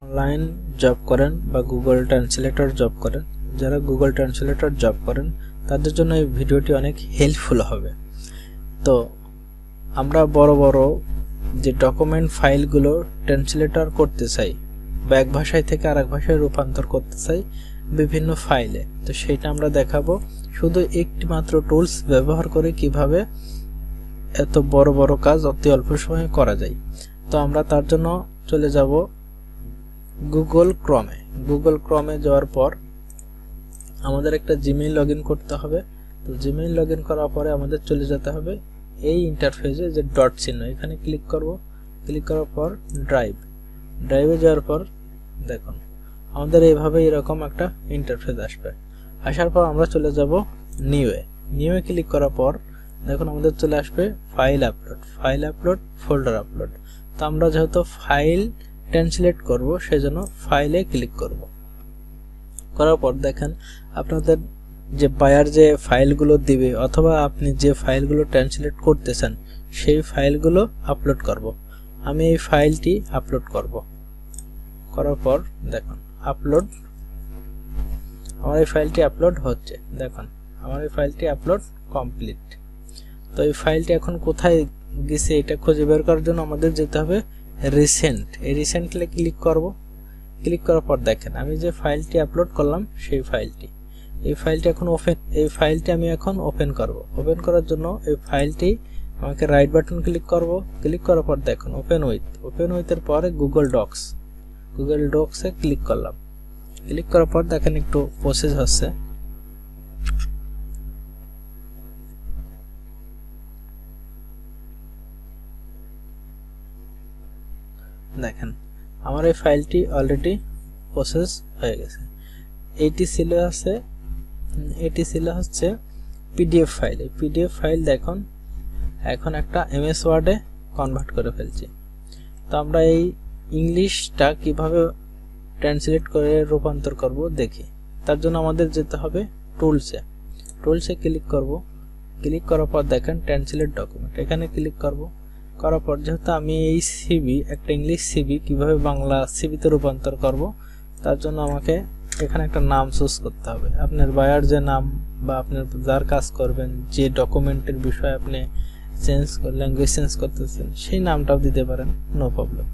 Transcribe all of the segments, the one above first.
Online job করেন বা Google translator job করেন, যারা গুগল ট্রান্সলেটর জব করেন তাদের জন্য এই ভিডিওটি অনেক হেল্পফুল হবে। তো আমরা বড় বড় যে ডকুমেন্ট ফাইলগুলো ট্রান্সলেটর করতে চাই বা এক ভাষায় থেকে আরেক ভাষায় রূপান্তর করতে চাই বিভিন্ন ফাইলে, তো সেটা আমরা দেখাবো শুধু একটি মাত্র টুলস ব্যবহার করে কিভাবে এত বড় বড় কাজ অতি অল্প সময়ে করা যায়। তো আমরা তার জন্য চলে যাব গুগল ক্রমে যাওয়ার পর আমাদের একটা জিমেইল লগইন করতে হবে। তো জিমেইল লগইন করার পরে আমাদের চলে যেতে হবে এই ইন্টারফেসে যে ডট চিহ্ন, এখানে ক্লিক করব। ক্লিক করার পর ড্রাইভে যাওয়ার পর দেখুন আমাদের এইভাবে এরকম একটা ইন্টারফেস আসবে। আসার পর আমরা চলে যাব নিউয়ে ক্লিক করার পর দেখুন আমাদের চলে আসবে ফাইল আপলোড ফোল্ডার আপলোড। তো আমরা যেহেতু ফাইল ট্রান্সলেট করব সেজন্য ফাইলে ক্লিক করব। করার পর দেখেন আপনাদের যে বায়ার যে ফাইলগুলো দিবে অথবা আপনি যে ফাইলগুলো ট্রান্সলেট করতেছেন সেই ফাইলগুলো আপলোড করব। আমি এই ফাইলটি আপলোড করব। করার পর দেখুন আমার এই ফাইলটি আপলোড হচ্ছে। দেখুন আমার এই ফাইলটি আপলোড কমপ্লিট। তো এই ফাইলটি এখন কোথায় গেছে এটা খুঁজে বের করার জন্য আমাদের যেতে হবে রিসেন্টলি ক্লিক করব। ক্লিক করার পর দেখেন আমি যে ফাইলটি আপলোড করলাম সেই ফাইলটি, এই ফাইলটি আমি এখন ওপেন করব। ওপেন করার জন্য এই ফাইলটি আমাকে রাইট বাটন ক্লিক করব। ক্লিক করার পর দেখুন ওপেন উইথের পরে গুগল ডক্সে ক্লিক করলাম। ক্লিক করার পর দেখেন একটু প্রসেস হচ্ছে। দেখেন আমার এই ফাইলটি অলরেডি প্রসেস হয়ে গেছে। এটি ছিল হচ্ছে পিডিএফ ফাইল। এই পিডিএফ ফাইল দেখুন এখন একটা এমএস ওয়ার্ডে কনভার্ট করে ফেলছি। তো আমরা এই ইংলিশটা কিভাবে ট্রান্সলেট করে রূপান্তর করব দেখি। তার জন্য আমাদের যেতে হবে টুলসে ক্লিক করব। ক্লিক করার পর দেখেন ট্রান্সলেট ডকুমেন্ট, এখানে ক্লিক করব। করার পর যেহেতু আমি এই একটা ইংলিশ সিভি কিভাবে বাংলা সিভিতে রূপান্তর করব তার জন্য আমাকে এখানে একটা নাম চুজ করতে হবে। আপনার বায়ার যে নাম বা আপনার যার কাজ করবেন যে ডকুমেন্টের বিষয়ে আপনি ল্যাঙ্গুয়েজ চেঞ্জ করতেছেন সেই নামটাও দিতে পারেন, নো প্রবলেম।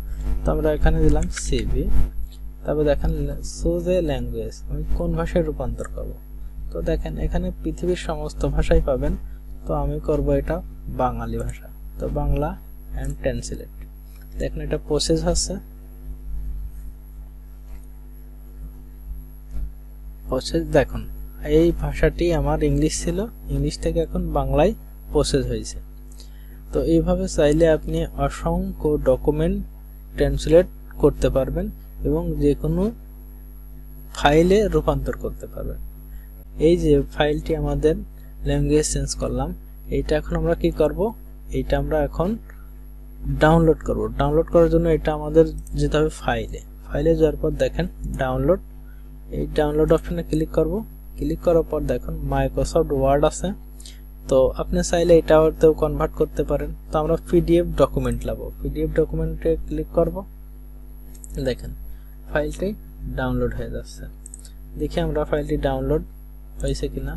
তো আমরা এখানে দিলাম সিভি। তারপর দেখেন চুজ এ ল্যাঙ্গুয়েজ, আমি কোন ভাষায় রূপান্তর করব। তো দেখেন এখানে পৃথিবীর সমস্ত ভাষাই পাবেন, তো আমি করব এটা বাঙালি ভাষা। তো বাংলা এন্ড ট্রান্সলেট। দেখেন এটা প্রসেস হচ্ছে। দেখুন এই ভাষাটি আমার ইংলিশ ছিল, ইংলিশ থেকে এখন বাংলায় প্রসেস হয়েছে। তো এইভাবে চাইলে আপনি অসংখ্য ডকুমেন্ট ট্রান্সলেট করতে পারবেন এবং যে কোনো ফাইলে রূপান্তর করতে পারবেন। এই যে ফাইলটি আমাদের ল্যাঙ্গুয়েজ চেঞ্জ করলাম, এইটা এখন আমরা কি করব, এইটা আমরা এখন ডাউনলোড করব। ডাউনলোড করার জন্য এটা আমাদের যেতে হবে ফাইলে যাওয়ার পর দেখেন ডাউনলোড, এই ডাউনলোড অপশনে ক্লিক করব। ক্লিক করার পর দেখুন মাইক্রোসফট ওয়ার্ড আছে, তো আপনি চাইলে এটাতেও কনভার্ট করতে পারেন। তো আমরা পিডিএফ ডকুমেন্ট নেব, পিডিএফ ডকুমেন্টে ক্লিক করব। দেখেন ফাইলটি ডাউনলোড হয়ে যাচ্ছে। দেখি আমরা ফাইলটি ডাউনলোড হয়েছে কিনা।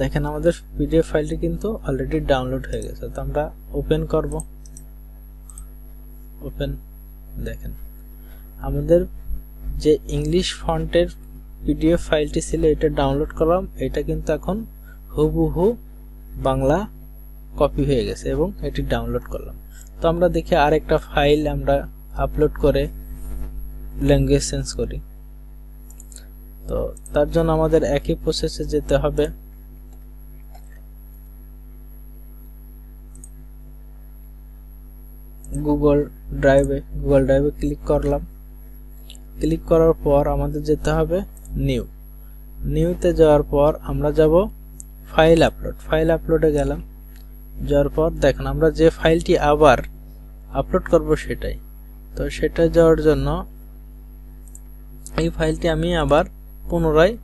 দেখেন আমাদের পিডিএফ ফাইলটি কিন্তু অলরেডি ডাউনলোড হয়ে গেছে। তো আমরা ওপেন করব। দেখেন আমাদের যে ইংলিশ ফন্টের পিডিএফ ফাইলটি ছিল এটা ডাউনলোড করলাম, এটা কিন্তু এখন হুবহু বাংলা কপি হয়ে গেছে এবং এটি ডাউনলোড করলাম। তো আমরা দেখি আরেকটা ফাইল আমরা আপলোড করে ল্যাঙ্গুয়েজ চেঞ্জ করি। তো তার জন্য আমাদের একই প্রসেসে যেতে হবে। গুগল ড্রাইভে ক্লিক করলাম। ক্লিক করার পর আমাদের যেতে হবে নিউতে যাওয়ার পর আমরা যাব ফাইল আপলোডে গেলাম। যাওয়ার পর দেখেন আমরা যে ফাইলটি আবার আপলোড করব সেটাই। তো সেটা যাওয়ার জন্য এই ফাইলটি আমি আবার পুনরায়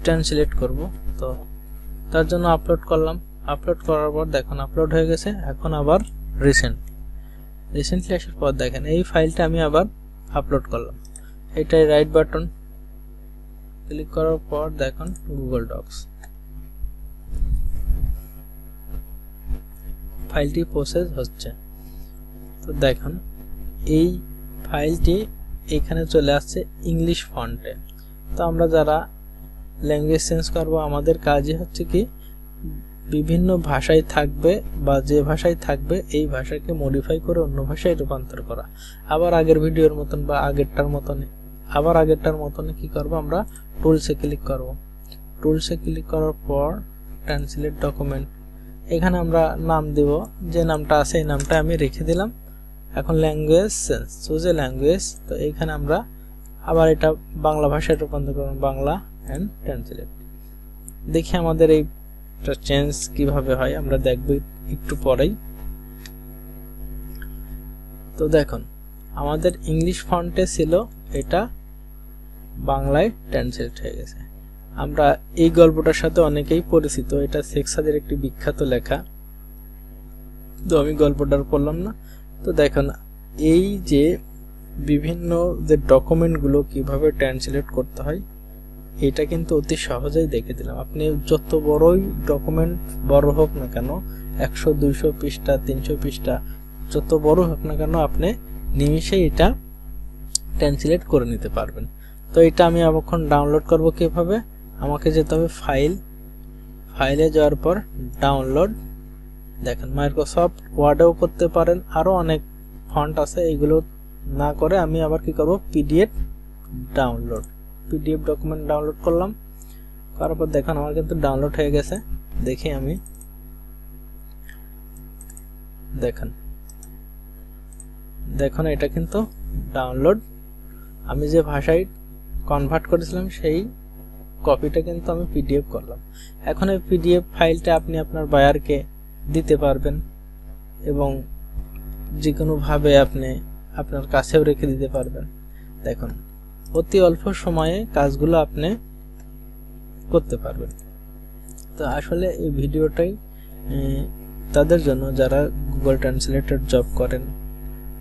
ট্রান্সলেট করব। তো তার জন্য আপলোড করলাম। আপলোড করার পর দেখুন আপলোড হয়ে গেছে। এখন আবার রিসেন্টলি আসার পর দেখেন এই ফাইলটা আমি আবার আপলোড করলাম। এটাই রাইট বাটন ক্লিক করার পর দেখুন গুগল ডক্স, ফাইলটি প্রসেস হচ্ছে। তো দেখুন এই ফাইলটি এখানে চলে আসছে ইংলিশ ফন্টে। তো আমরা যারা ল্যাঙ্গুয়েজ চেঞ্জ করব আমাদের কাজই হচ্ছে কি বিভিন্ন ভাষায় থাকবে বা যে ভাষায় থাকবে এই ভাষাকে মডিফাই করে অন্য ভাষায় রূপান্তর করা। আবার আগের ভিডিওর মতন বা আগেরটার মতন কি করব, আমরা টুলসে ক্লিক করব। টুলসে ক্লিক করার পর ট্রান্সলেট ডকুমেন্ট, এখানে আমরা নাম দেব, যে নামটা আছে এই নামটা আমি রেখে দিলাম। এখন language change, choose a language. তো এখানে আমরা আবার এটা বাংলা ভাষায় রূপান্তর করব, বাংলা এন্ড ট্রান্সলেট। দেখি আমাদের এই চেঞ্জ কিভাবে হয় আমরা দেখব একটু পরেই। তো দেখুন আমাদের ইংলিশ ফন্টে ছিল, এটা বাংলায় ট্রান্সলেট হয়ে গেছে। আমরা এই গল্পটার সাথে অনেকেই পরিচিত, এটা শেখ সাদির একটি বিখ্যাত লেখা, তো আমি গল্পটার পড়লাম না। তো দেখুন এই যে বিভিন্ন যে ডকুমেন্টগুলো কিভাবে ট্রান্সলেট করতে হয় এটা কিন্তু অতি সহজেই দেখে দিলাম। আপনি যত বড়ই ডকুমেন্ট বড় হোক না কেন, 100 200 পৃষ্ঠা 300 পৃষ্ঠা যত বড় হোক না কেন, আপনি নিমিষেই এটা ট্রান্সলেট করে নিতে পারবেন। তো এটা আমি এখন ডাউনলোড করব কিভাবে, আমাকে যেতে হবে ফাইলে যাওয়ার পর ডাউনলোড। দেখেন মাইক্রোসফট ওয়ার্ডেও করতে পারেন, আরো অনেক ফন্ট আছে, এগুলো না করে আমি আবার কি করব পিডিএফ ডকুমেন্ট ডাউনলোড করলাম। করার পর দেখুন আমার কিন্তু ডাউনলোড হয়ে গেছে। দেখি আমি, দেখুন এটা কিন্তু ডাউনলোড, আমি যে ভাষায় কনভার্ট করেছিলাম সেই কপিটা কিন্তু আমি পিডিএফ করলাম। এখন এই পিডিএফ ফাইলটা আপনি আপনার বায়ারকে দিতে পারবেন এবং যে কোনো ভাবে আপনি আপনার কাছেও রেখে দিতে পারবেন। দেখুন অতি অল্প সময়ে কাজগুলো আপনি করতে পারবেন। তো আসলে এই ভিডিওটাই তাদের জন্য যারা গুগল ট্রান্সলেটর জব করেন,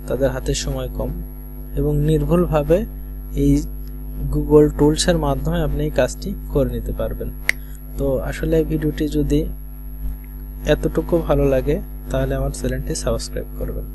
তাদের হাতে সময় কম এবং নির্ভুলভাবে এই গুগল টুলসের মাধ্যমে আপনি এই কাজটি করে নিতে পারবেন। তো আসলে এই ভিডিওটি যদি এতটুকু ভালো লাগে তাহলে আমার চ্যানেলটি সাবস্ক্রাইব করবেন।